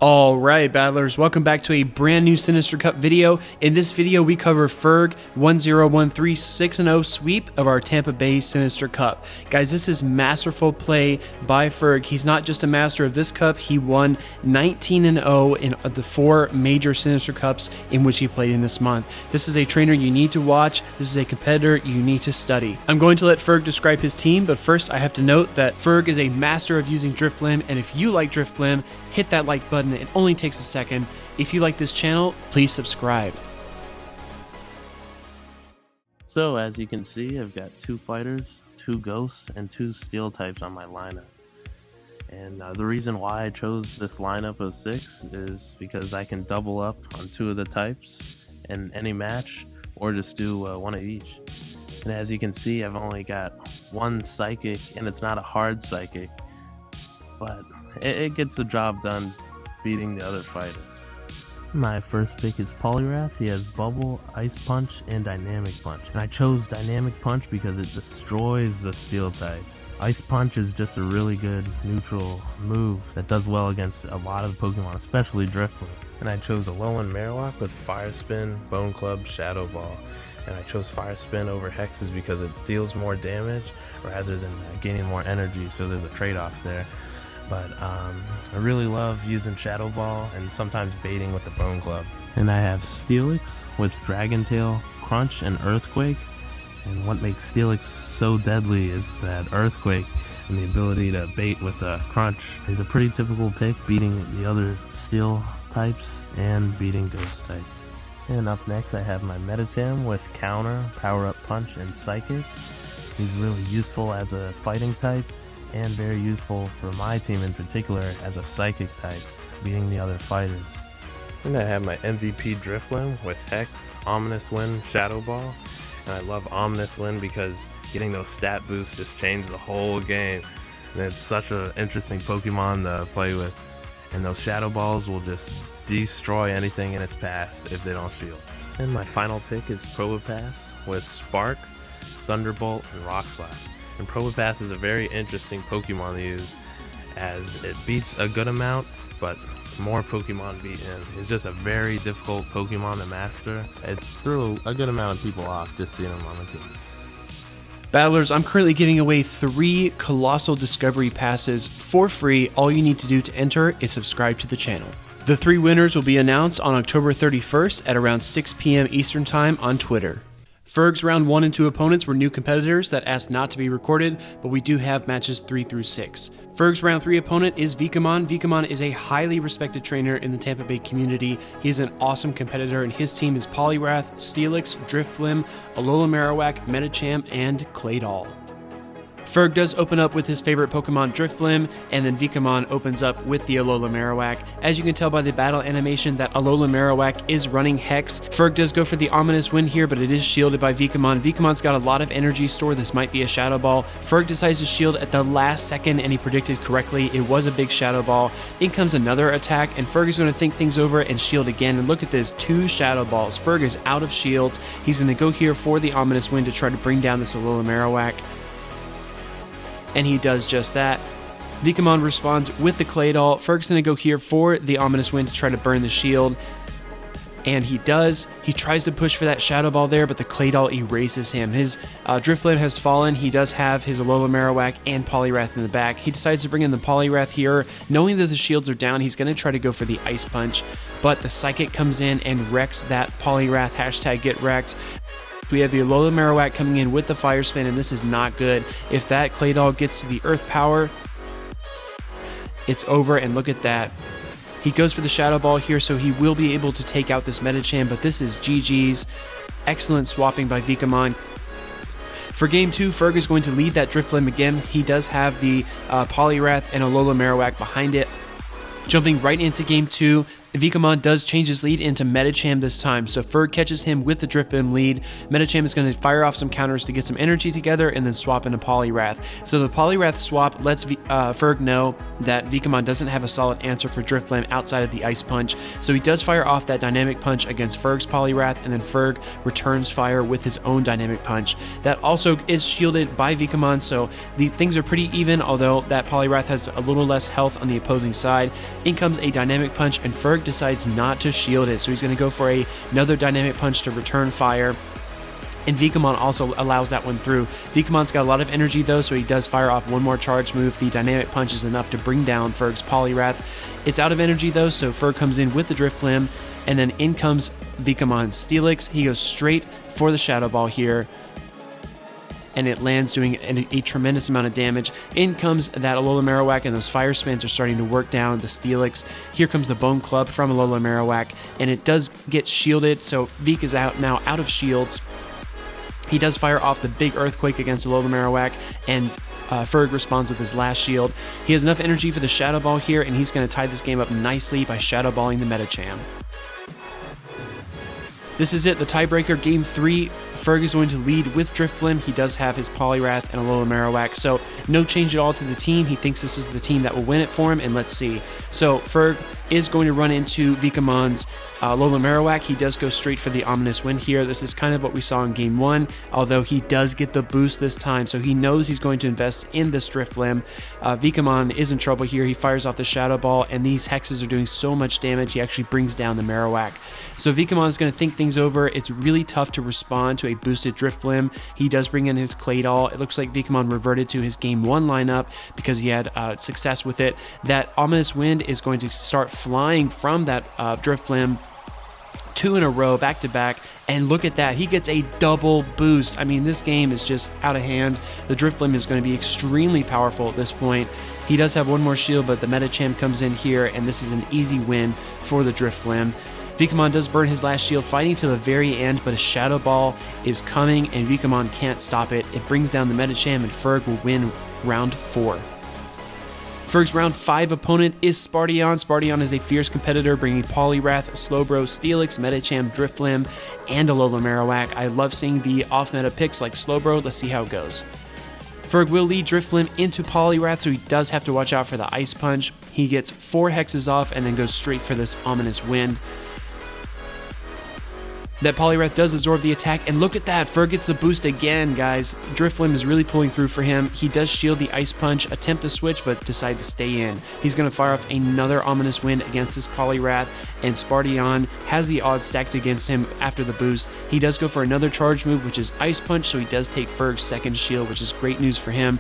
Alright battlers, welcome back to a brand new Sinister Cup video. In this video we cover Ferg1013 6-0 sweep of our Tampa Bay Sinister Cup. Guys, this is masterful play by Ferg. He's not just a master of this cup, he won 19-0 in the 4 major Sinister Cups in which he played in this month. This is a trainer you need to watch, this is a competitor you need to study. I'm going to let Ferg describe his team, but first I have to note that Ferg is a master of using Drifblim, and if you like Drifblim, hit that like button. It only takes a second. If you like this channel, please subscribe. So as you can see, I've got 2 fighters, 2 ghosts, and 2 steel types on my lineup. And the reason why I chose this lineup of 6 is because I can double up on 2 of the types in any match, or just do 1 of each. And as you can see, I've only got 1 psychic, and it's not a hard psychic, but it gets the job done beating the other fighters. My first pick is Poliwrath. He has Bubble, Ice Punch, and Dynamic Punch. And I chose Dynamic Punch because it destroys the steel types. Ice Punch is just a really good neutral move that does well against a lot of the Pokemon, especially Drifblim. And I chose Alolan Marowak with Fire Spin, Bone Club, Shadow Ball. And I chose Fire Spin over Hexes because it deals more damage rather than gaining more energy, so there's a trade-off there. But I really love using Shadow Ball and sometimes baiting with the Bone Club. And I have Steelix with Dragon Tail, Crunch, and Earthquake. And what makes Steelix so deadly is that Earthquake and the ability to bait with a Crunch. He's a pretty typical pick, beating the other Steel types and beating Ghost types. And up next I have my Medicham with Counter, Power Up Punch, and Psychic. He's really useful as a fighting type, and very useful for my team in particular as a psychic type, beating the other fighters. And I have my MVP Drifblim with Hex, Ominous Wind, Shadow Ball. And I love Ominous Wind because getting those stat boosts just change the whole game. And it's such an interesting Pokemon to play with. And those Shadow Balls will just destroy anything in its path if they don't shield. And my final pick is Probopass with Spark, Thunderbolt, and Rock Slap. And Probopass is a very interesting Pokemon to use, as it beats a good amount, but more Pokemon beat him. It's just a very difficult Pokemon to master. It threw a good amount of people off just seeing him on the team. Battlers, I'm currently giving away 3 Colossal Discovery Passes for free. All you need to do to enter is subscribe to the channel. The 3 winners will be announced on October 31st at around 6 p.m. Eastern Time on Twitter. Ferg's round 1 and 2 opponents were new competitors that asked not to be recorded, but we do have matches 3 through 6. Ferg's round 3 opponent is Veekamon. Veekamon is a highly respected trainer in the Tampa Bay community. He is an awesome competitor, and his team is Poliwrath, Steelix, Drifblim, Alolan Marowak, Medicham, and Claydol. Ferg does open up with his favorite Pokemon Drifblim, and then Veekamon opens up with the Alolan Marowak. As you can tell by the battle animation that Alolan Marowak is running Hex. Ferg does go for the Ominous Wind here, but it is shielded by Veekamon. Veekamon's got a lot of energy store. This might be a Shadow Ball. Ferg decides to shield at the last second, and he predicted correctly. It was a big Shadow Ball. In comes another attack, and Ferg is going to think things over and shield again. And look at this, 2 Shadow Balls. Ferg is out of shields. He's going to go here for the Ominous Wind to try to bring down this Alolan Marowak. And he does just that. Veekamon responds with the Claydol. Ferg's going to go here for the Ominous Wind to try to burn the shield. And he does. He tries to push for that Shadow Ball there, but the Claydol erases him. His Drifblim has fallen. He does have his Alolan Marowak and Poliwrath in the back. He decides to bring in the Poliwrath here. Knowing that the shields are down, he's going to try to go for the Ice Punch. But the Psychic comes in and wrecks that Poliwrath. #GetWrecked. We have the Alolan Marowak coming in with the Fire Spin, and this is not good. If that Claydol gets to the Earth Power, it's over, and look at that. He goes for the Shadow Ball here, so he will be able to take out this Medicham, but this is GG's. Excellent swapping by Veekamon. For game 2, Ferg is going to lead that Drifblim again. He does have the Poliwrath and Alolan Marowak behind it. Jumping right into game 2, Veekamon does change his lead into Medicham this time, so Ferg catches him with the Drifblim lead. Medicham is going to fire off some counters to get some energy together and then swap into Poliwrath. So the Poliwrath swap lets Ferg know that Veekamon doesn't have a solid answer for Drifblim outside of the Ice Punch, so he does fire off that Dynamic Punch against Ferg's Poliwrath, and then Ferg returns fire with his own Dynamic Punch. That also is shielded by Veekamon, so the things are pretty even, although that Poliwrath has a little less health on the opposing side. In comes a Dynamic Punch, and Ferg decides not to shield it, so he's going to go for another Dynamic Punch to return fire, and Veekamon also allows that one through. Veekamon's got a lot of energy though, so he does fire off one more charge move. The Dynamic Punch is enough to bring down Ferg's Poliwrath. It's out of energy though, so Ferg comes in with the Drifblim, and then in comes Veekamon's Steelix. He goes straight for the Shadow Ball here, and it lands doing a tremendous amount of damage. In comes that Alola Marowak, and those fire spins are starting to work down the Steelix. Here comes the Bone Club from Alola Marowak, and it does get shielded, so Veek is now out of shields. He does fire off the big Earthquake against Alola Marowak, and Ferg responds with his last shield. He has enough energy for the Shadow Ball here, and he's going to tie this game up nicely by Shadow Balling the Medicham. This is it, the tiebreaker, Game 3. Ferg is going to lead with Drifblim. He does have his Poliwrath and Alola Marowak, so no change at all to the team. He thinks this is the team that will win it for him, and let's see. So Ferg is going to run into Veekamon's Alola Marowak. He does go straight for the Ominous Wind here. This is kind of what we saw in Game 1, although he does get the boost this time, so he knows he's going to invest in this Drifblim. Veekamon is in trouble here. He fires off the Shadow Ball, and these hexes are doing so much damage, he actually brings down the Marowak. So Veekamon is going to think things over. It's really tough to respond to a boosted Drifblim. He does bring in his Claydol. It looks like Veekamon reverted to his Game 1 lineup because he had success with it. That Ominous Wind is going to start flying from that Drifblim, 2 in a row, back to back, and look at that, he gets a double boost. I mean, this game is just out of hand. The Drifblim is going to be extremely powerful at this point. He does have one more shield, but the Medicham comes in here, and this is an easy win for the Drifblim. Veekamon does burn his last shield, fighting to the very end, but a Shadow Ball is coming, and Veekamon can't stop it. It brings down the Medicham, and Ferg will win round 4. Ferg's round 5 opponent is SpartyOn. SpartyOn is a fierce competitor, bringing Poliwrath, Slowbro, Steelix, Medicham, Drifblim, and Alola Marowak. I love seeing the off-meta picks like Slowbro. Let's see how it goes. Ferg will lead Drifblim into Poliwrath, so he does have to watch out for the Ice Punch. He gets 4 hexes off and then goes straight for this Ominous Wind. That Poliwrath does absorb the attack, and look at that, Ferg gets the boost again, guys. Drifblim is really pulling through for him. He does shield the Ice Punch, attempt to switch, but decide to stay in. He's going to fire off another Ominous Wind against this Poliwrath, and SpartyOn has the odds stacked against him after the boost. He does go for another charge move, which is Ice Punch, so he does take Ferg's second shield, which is great news for him.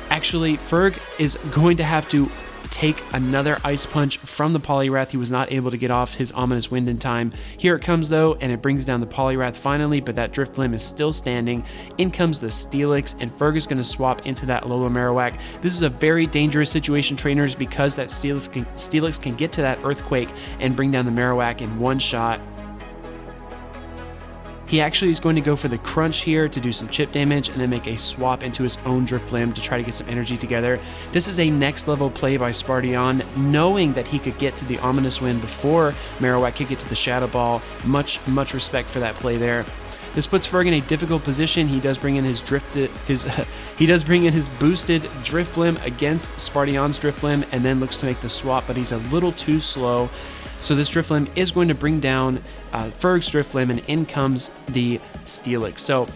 Actually, Ferg is going to have to take another Ice Punch from the Poliwrath. He was not able to get off his Ominous Wind in time. Here it comes though, and it brings down the Poliwrath finally, but that Drifblim is still standing. In comes the Steelix, and Ferg is going to swap into that Alola Marowak. This is a very dangerous situation, trainers, because that Steelix can get to that Earthquake and bring down the Marowak in one shot. He actually is going to go for the Crunch here to do some chip damage and then make a swap into his own Drifblim to try to get some energy together. This is a next level play by SpartyOn, knowing that he could get to the Ominous Wind before Marowak could get to the Shadow Ball. Much respect for that play there. This puts Ferg in a difficult position. He does bring in his boosted Drifblim against SpartyOn's Drifblim and then looks to make the swap, but he's a little too slow. So this Drifblim is going to bring down Ferg's Drifblim, and in comes the Steelix. So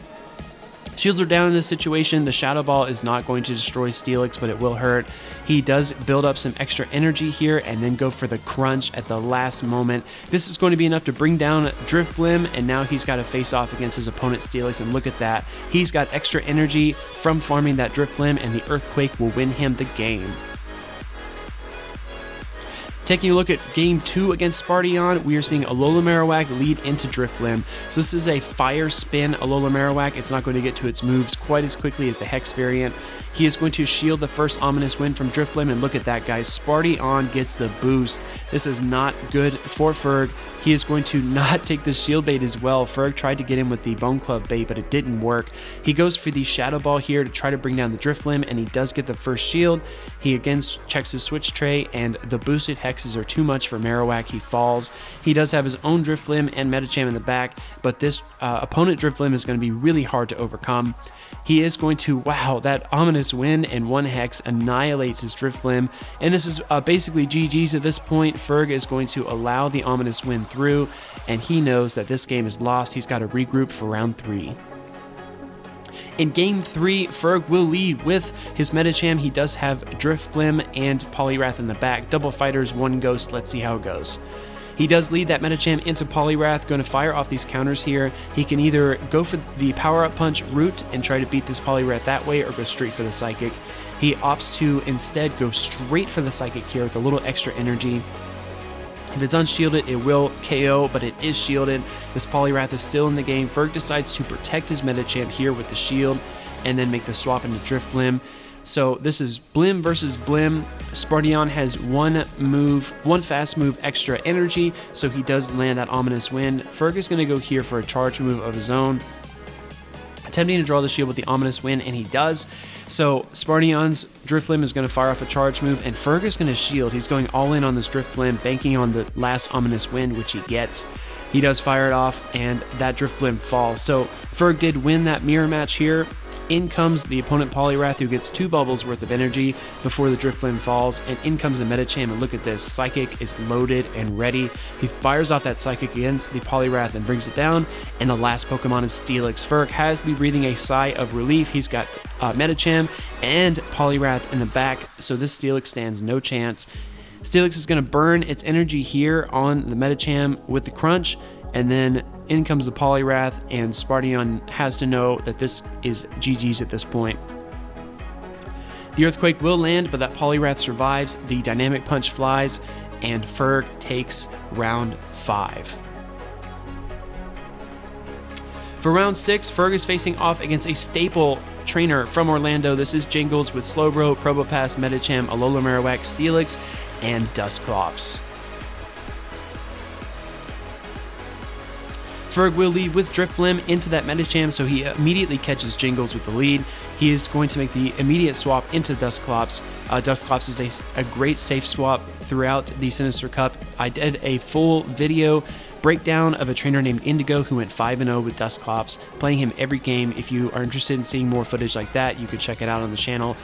shields are down in this situation. The Shadow Ball is not going to destroy Steelix, but it will hurt. He does build up some extra energy here and then go for the Crunch at the last moment. This is going to be enough to bring down Drifblim, and now he's got to face off against his opponent Steelix, and look at that. He's got extra energy from farming that Drifblim, and the Earthquake will win him the game. Taking a look at Game 2 against SpartyOn, we are seeing Alola Marowak lead into Drifblim. So this is a Fire Spin Alola Marowak. It's not going to get to its moves quite as quickly as the Hex variant. He is going to shield the first Ominous Wind from Drifblim, and look at that, guys. SpartyOn gets the boost. This is not good for Ferg. He is going to not take the shield bait as well. Ferg tried to get him with the Bone Club bait, but it didn't work. He goes for the Shadow Ball here to try to bring down the Drifblim, and he does get the first shield. He again checks his switch tray, and the boosted Hex hexes are too much for Marowak. He falls. He does have his own Drifblim and Medicham in the back, but this opponent Drifblim is going to be really hard to overcome. He is going to, wow, that ominous wind and 1 hex annihilates his Drifblim, and this is basically GG's at this point. Ferg is going to allow the ominous wind through, and he knows that this game is lost. He's got to regroup for round 3. In game 3, Ferg will lead with his Medicham. He does have Drifblim and Poliwrath in the back. Double fighters, 1 ghost. Let's see how it goes. He does lead that Medicham into Poliwrath, going to fire off these counters here. He can either go for the power-up punch route and try to beat this Poliwrath that way, or go straight for the Psychic. He opts to instead go straight for the Psychic here with a little extra energy. If it's unshielded, it will KO, but it is shielded. This Poliwrath is still in the game. Ferg decides to protect his Medicham here with the shield, and then make the swap into Drifblim. So this is Blim versus Blim. SpartyOn has one fast move extra energy, so he does land that ominous wind. Ferg is going to go here for a charge move of his own, attempting to draw the shield with the ominous wind, and he does. So SpartyOn's Drifblim is going to fire off a charge move, and Ferg is going to shield. He's going all in on this Drifblim, banking on the last ominous wind, which he gets. He does fire it off, and that Drifblim falls. So Ferg did win that mirror match here. In comes the opponent Poliwrath, who gets 2 bubbles worth of energy before the Drifblim falls, and in comes the Medicham, and look at this, Psychic is loaded and ready. He fires off that Psychic against the Poliwrath and brings it down, and the last Pokemon is Steelix. Ferg has to be breathing a sigh of relief. He's got Medicham and Poliwrath in the back, so this Steelix stands no chance. Steelix is going to burn its energy here on the Medicham with the Crunch, and then in comes the Poliwrath, and SpartyOn has to know that this is GG's at this point. The Earthquake will land, but that Poliwrath survives. The Dynamic Punch flies, and Ferg takes round 5. For round 6, Ferg is facing off against a staple trainer from Orlando. This is Jingles with Slowbro, Probopass, Medicham, Alola Marowak, Steelix, and Dusclops. Ferg will lead with Drifblim into that Medicham, so he immediately catches Jingles with the lead. He is going to make the immediate swap into Dusclops. Dusclops is a great safe swap throughout the Sinister Cup. I did a full video breakdown of a trainer named Indigo who went 5-0 with Dusclops, playing him every game. If you are interested in seeing more footage like that, you could check it out on the channel.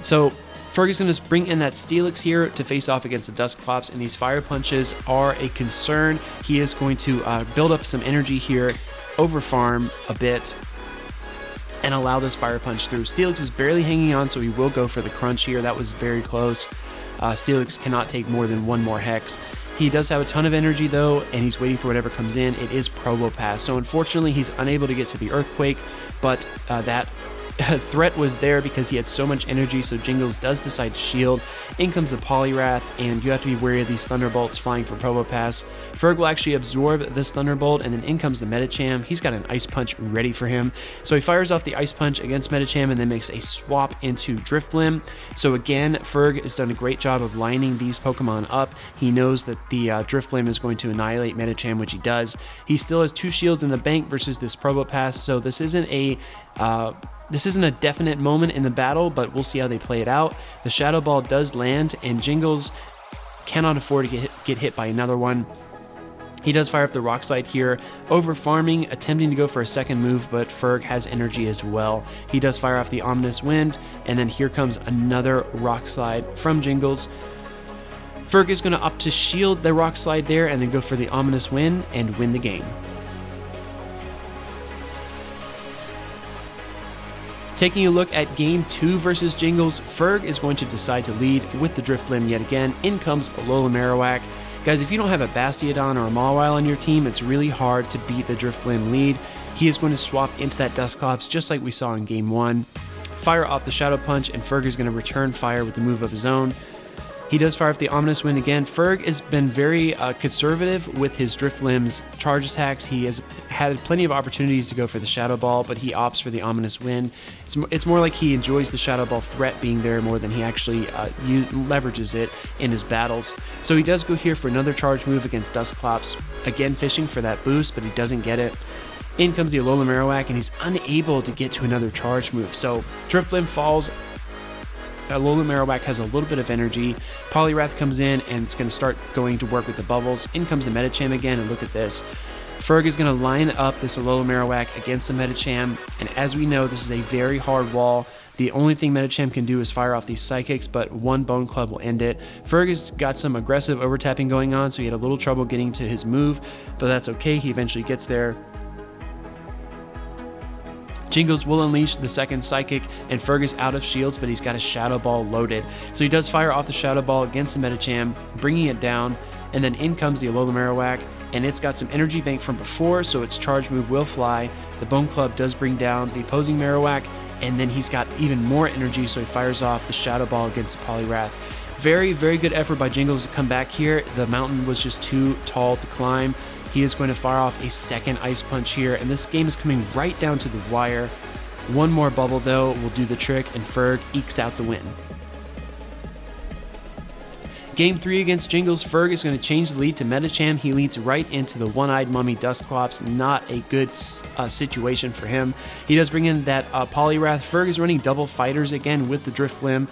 So Ferg is going to bring in that Steelix here to face off against the Dusclops, and these Fire Punches are a concern. He is going to build up some energy here, overfarm a bit, and allow this Fire Punch through. Steelix is barely hanging on, so he will go for the Crunch here. That was very close. Steelix cannot take more than 1 more Hex. He does have a ton of energy though, and he's waiting for whatever comes in. It is Probopass, so unfortunately he's unable to get to the Earthquake, but that threat was there because he had so much energy, so Jingles does decide to shield. In comes the Poliwrath, and you have to be wary of these Thunderbolts flying for Probopass. Ferg will actually absorb this Thunderbolt, and then in comes the Medicham. He's got an Ice Punch ready for him, so he fires off the Ice Punch against Medicham and then makes a swap into Drifblim. So again, Ferg has done a great job of lining these Pokemon up. He knows that the Drifblim is going to annihilate Medicham, which he does. He still has 2 shields in the bank versus this Probopass, so this isn't a definite moment in the battle, but we'll see how they play it out. The Shadow Ball does land, and Jingles cannot afford to get hit by another one. He does fire up the Rock Slide here, over farming, attempting to go for a second move, but Ferg has energy as well. He does fire off the Ominous Wind, and then here comes another Rock Slide from Jingles. Ferg is going to opt to shield the Rock Slide there and then go for the Ominous Wind and win the game. Taking a look at Game 2 versus Jingles, Ferg is going to decide to lead with the Drifblim yet again. In comes Alola Marowak. Guys, if you don't have a Bastiodon or a Mawile on your team, it's really hard to beat the Drifblim lead. He is going to swap into that Dusclops just like we saw in Game 1. Fire off the Shadow Punch, and Ferg is going to return fire with the move of his own. He does fire off the Ominous Wind again. Ferg has been very conservative with his Drifblim's charge attacks. He has had plenty of opportunities to go for the Shadow Ball, but he opts for the Ominous Wind. It's more like he enjoys the Shadow Ball threat being there more than he actually leverages it in his battles. So he does go here for another charge move against Dusclops, again fishing for that boost, but he doesn't get it. In comes the Alola Marowak, and he's unable to get to another charge move. So Drifblim falls. Alola Marowak has a little bit of energy. Poliwrath comes in and it's going to start going to work with the bubbles. In comes the Medicham again, and look at this. Ferg is going to line up this Alola Marowak against the Medicham, and as we know, this is a very hard wall. The only thing Medicham can do is fire off these Psychics, but one Bone Club will end it. Ferg has got some aggressive overtapping going on, so he had a little trouble getting to his move, but that's okay. He eventually gets there. Jingles will unleash the second Psychic, and Ferg is out of shields, but he's got a Shadow Ball loaded. So he does fire off the Shadow Ball against the Medicham, bringing it down, and then in comes the Alola Marowak, and it's got some energy bank from before, so its charge move will fly. The Bone Club does bring down the opposing Marowak, and then he's got even more energy, so he fires off the Shadow Ball against the Poliwrath. Very, very good effort by Jingles to come back here. The mountain was just too tall to climb. He is going to fire off a second Ice Punch here, and this game is coming right down to the wire. One more bubble, though, will do the trick, and Ferg ekes out the win. Game 3 against Jingles, Ferg is going to change the lead to Medicham. He leads right into the One-Eyed Mummy Dusclops. Not a good situation for him. He does bring in that Poliwrath. Ferg is running double fighters again with the Drifblim.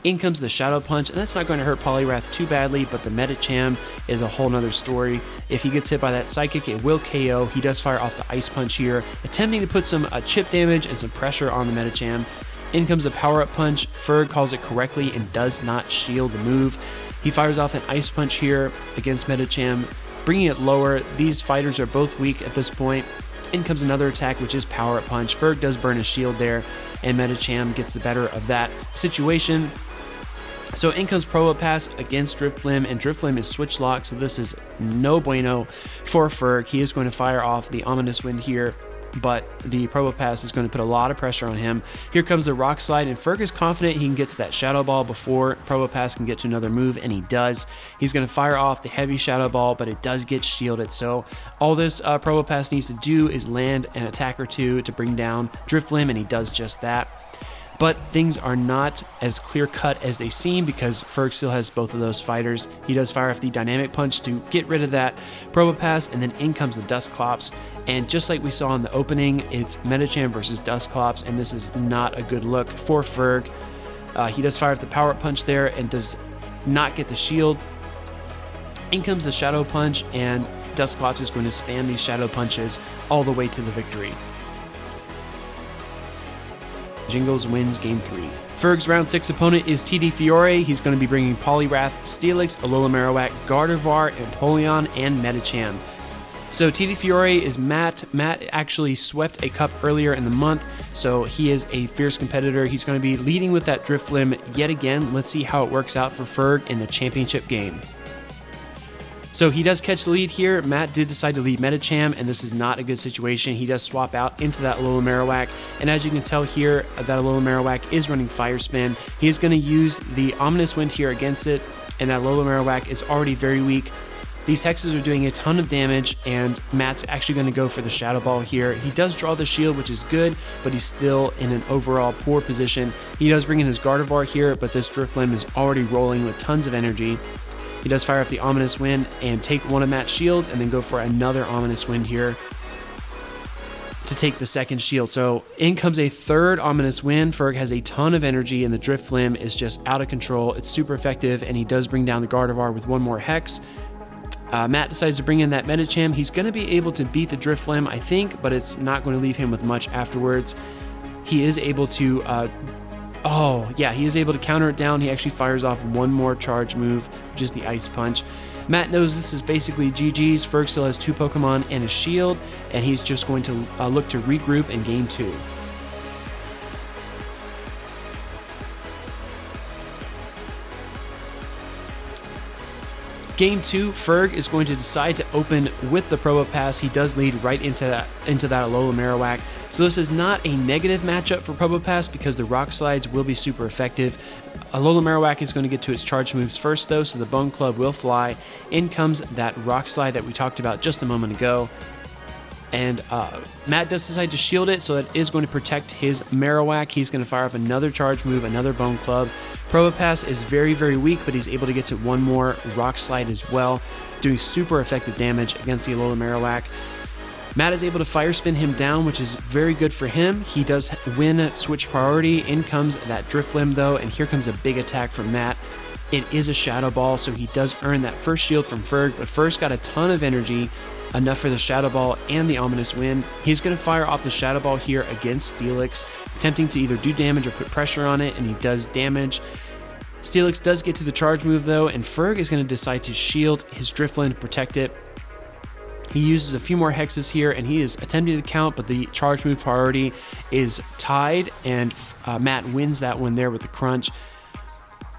In comes the Shadow Punch, and that's not going to hurt Poliwrath too badly, but the Medicham is a whole nother story. If he gets hit by that Psychic, it will KO. He does fire off the Ice Punch here, attempting to put some chip damage and some pressure on the Medicham. In comes the Power-Up Punch. Ferg calls it correctly and does not shield the move. He fires off an Ice Punch here against Medicham, bringing it lower. These fighters are both weak at this point. In comes another attack, which is Power-Up Punch. Ferg does burn his shield there, and Medicham gets the better of that situation. So in comes Probopass against Drifblim, and Drifblim is switch locked, so this is no bueno for Ferg. He is going to fire off the Ominous Wind here, but the Probopass is going to put a lot of pressure on him. Here comes the Rock Slide, and Ferg is confident he can get to that Shadow Ball before Probopass can get to another move, and he does. He's going to fire off the heavy Shadow Ball, but it does get shielded, so all this Probopass needs to do is land an attack or two to bring down Drifblim, and he does just that. But things are not as clear-cut as they seem because Ferg still has both of those fighters. He does fire off the Dynamic Punch to get rid of that Probopass, and then in comes the Dusclops. And just like we saw in the opening, it's Medicham versus Dusclops, and this is not a good look for Ferg. He does fire off the Power Punch there and does not get the shield. In comes the Shadow Punch, and Dusclops is going to spam these Shadow Punches all the way to the victory. Jingles wins Game 3. Ferg's Round 6 opponent is TD Fiore. He's going to be bringing Poliwrath, Steelix, Alola Marowak, Gardevoir, Empoleon, and Medicham. So TD Fiore is Matt. Matt actually swept a cup earlier in the month, so he is a fierce competitor. He's going to be leading with that Drifblim yet again. Let's see how it works out for Ferg in the championship game. So he does catch the lead here. Matt did decide to lead Medicham, and this is not a good situation. He does swap out into that Alola Marowak, and as you can tell here, that Alola Marowak is running Fire Spin. He is going to use the Ominous Wind here against it, and that Alola Marowak is already very weak. These hexes are doing a ton of damage, and Matt's actually going to go for the Shadow Ball here. He does draw the shield, which is good, but he's still in an overall poor position. He does bring in his Gardevoir here, but this Drifblim is already rolling with tons of energy. He does fire off the Ominous Wind and take one of Matt's shields and then go for another Ominous Wind here to take the second shield. So in comes a third Ominous Wind. Ferg has a ton of energy and the Drifblim is just out of control. It's super effective and he does bring down the Gardevoir with one more Hex. Matt decides to bring in that Medicham. He's going to be able to beat the Drifblim, I think, but it's not going to leave him with much afterwards. He is able to... he is able to counter it down. He actually fires off one more charge move, which is the Ice Punch. Matt knows this is basically GG's. Ferg still has two Pokemon and a shield, and he's just going to look to regroup in Game 2. Game 2, Ferg is going to decide to open with the Probopass. He does lead right into that Alola Marowak. So this is not a negative matchup for Probopass because the Rock Slides will be super effective. Alola Marowak is going to get to its charge moves first though, so the Bone Club will fly. In comes that Rock Slide that we talked about just a moment ago. And Matt does decide to shield it, so it is going to protect his Marowak. He's going to fire off another charge move, another Bone Club. Probopass is very, very weak, but he's able to get to one more Rock Slide as well, doing super effective damage against the Alola Marowak. Matt is able to fire spin him down, which is very good for him. He does win switch priority. In comes that Drifblim though, and here comes a big attack from Matt. It is a Shadow Ball, so he does earn that first shield from Ferg, but first got a ton of energy, enough for the Shadow Ball and the Ominous Wind. He's going to fire off the Shadow Ball here against Steelix, attempting to either do damage or put pressure on it, and he does damage. Steelix does get to the charge move though, and Ferg is going to decide to shield his Drifblim to protect it. He uses a few more hexes here, and he is attempting to count, but the charge move priority is tied, and Matt wins that one there with the crunch.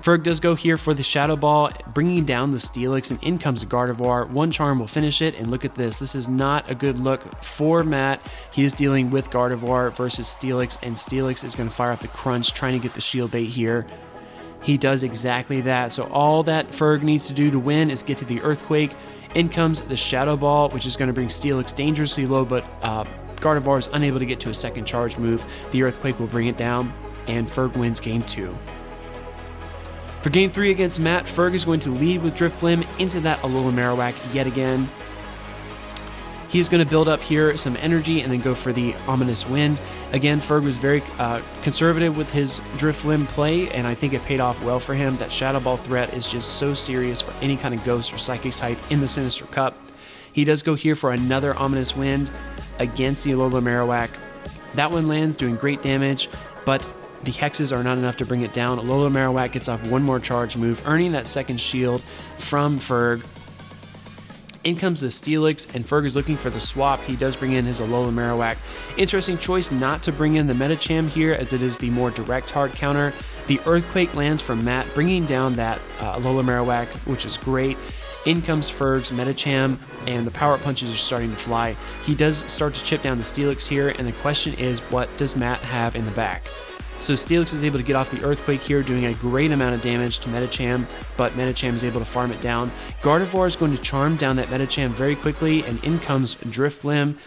Ferg does go here for the Shadow Ball, bringing down the Steelix, and in comes a Gardevoir. One charm will finish it, and look at this. This is not a good look for Matt. He is dealing with Gardevoir versus Steelix, and Steelix is going to fire off the crunch, trying to get the shield bait here. He does exactly that. So all that Ferg needs to do to win is get to the Earthquake. In comes the Shadow Ball, which is going to bring Steelix dangerously low, but Gardevoir is unable to get to a second charge move. The Earthquake will bring it down, and Ferg wins game 2. For game 3 against Matt, Ferg is going to lead with Drifblim into that Alola Marowak yet again. He's going to build up here some energy and then go for the Ominous Wind. Again, Ferg was very conservative with his Drifblim play, and I think it paid off well for him. That Shadow Ball threat is just so serious for any kind of Ghost or Psychic type in the Sinister Cup. He does go here for another Ominous Wind against the Alola Marowak. That one lands, doing great damage, but the hexes are not enough to bring it down. Alola Marowak gets off one more charge move, earning that second shield from Ferg. In comes the Steelix, and Ferg is looking for the swap. He does bring in his Alola Marowak. Interesting choice not to bring in the Medicham here, as it is the more direct hard counter. The Earthquake lands from Matt, bringing down that Alola Marowak, which is great. In comes Ferg's Medicham, and the power punches are starting to fly. He does start to chip down the Steelix here, and the question is, what does Matt have in the back? So Steelix is able to get off the Earthquake here, doing a great amount of damage to Medicham, but Medicham is able to farm it down. Gardevoir is going to charm down that Medicham very quickly, and in comes Drifblim.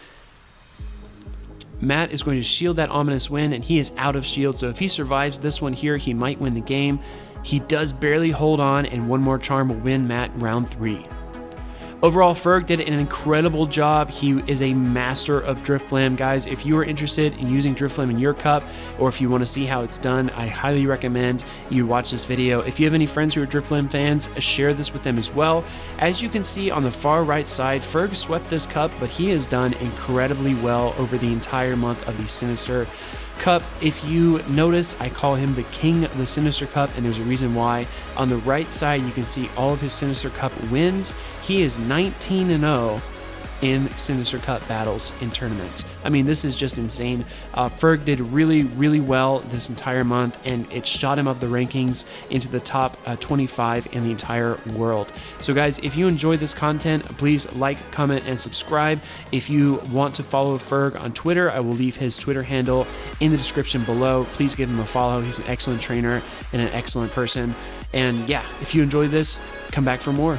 Matt is going to shield that Ominous Wind, and he is out of shield, so if he survives this one here, he might win the game. He does barely hold on, and one more charm will win Matt round 3. Overall, Ferg did an incredible job. He is a master of Drifblim. Guys, if you are interested in using Drifblim in your cup, or if you want to see how it's done, I highly recommend you watch this video. If you have any friends who are Drifblim fans, share this with them as well. As you can see on the far right side, Ferg swept this cup, but he has done incredibly well over the entire month of the Sinister Cup. If you notice, I call him the king of the Sinister Cup, and there's a reason why. On the right side, you can see all of his Sinister Cup wins. He is 19-0 in Sinister Cup battles in tournaments. I mean, this is just insane. Ferg did really, really well this entire month, and it shot him up the rankings into the top 25 in the entire world. So guys, if you enjoyed this content, please like, comment, and subscribe. If you want to follow Ferg on Twitter, I will leave his Twitter handle in the description below. Please give him a follow. He's an excellent trainer and an excellent person. And yeah, if you enjoyed this, come back for more.